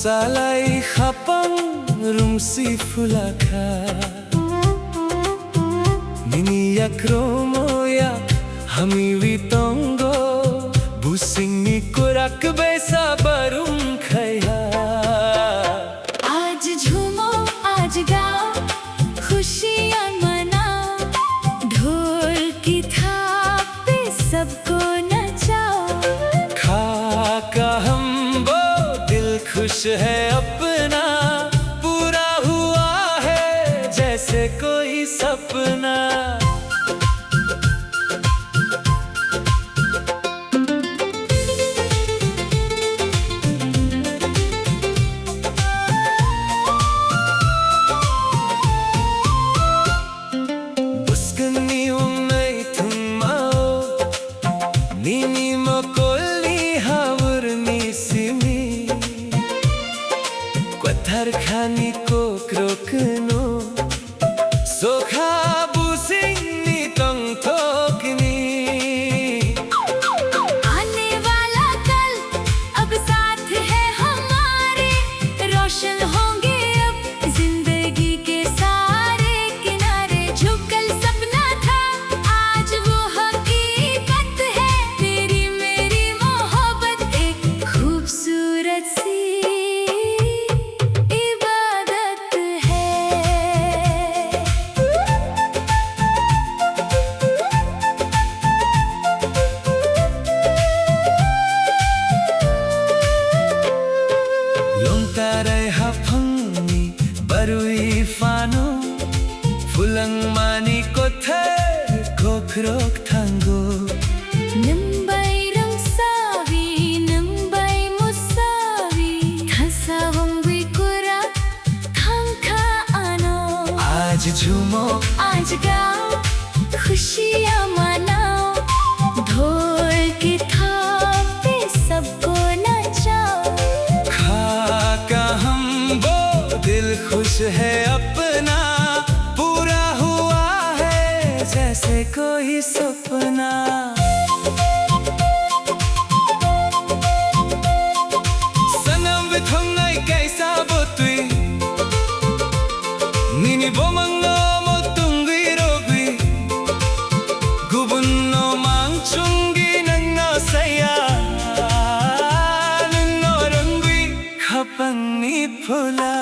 Salai khapang rumsi fulaka Nini yak romo yak hami witongo Busing ni kurak besa barum khaya आज झूमो आज गाओ खुशियाँ मनाओ ढोल की थाप पे सबको नचाओ खाका हम वो दिल खुश है अपना पूरा हुआ है जैसे कोई सपना Nini mokoli hawur nisimi Kwathar khani ko krokno Sokha busing ni tong thokni आने वाला कल अब साथ है हमारे रोशन होंगे अब जिंदगी के सारे किनारे जो कल सपना था आज वो हकीकत है तेरी मेरी मोहब्बत एक खूबसूरत सी इबादत है Longtarai hapangni barui fano Fulang mani kother kokrok tango Nambai rangsawi nambai musawi khasawang wikura thangka ano Aaj jhumo आज गाओ खुशियाँ मनाओ ढोल की थाप पे सबको नचाओ खाका हम वो दिल खुश है अपना पूरा हुआ है जैसे कोई सपना सनम बिथोंगाई कैसा बोतुई Nini bomango mo tunggi rogi Gubunno mangchungi nangno saya Nangno ranggi khapang ni phula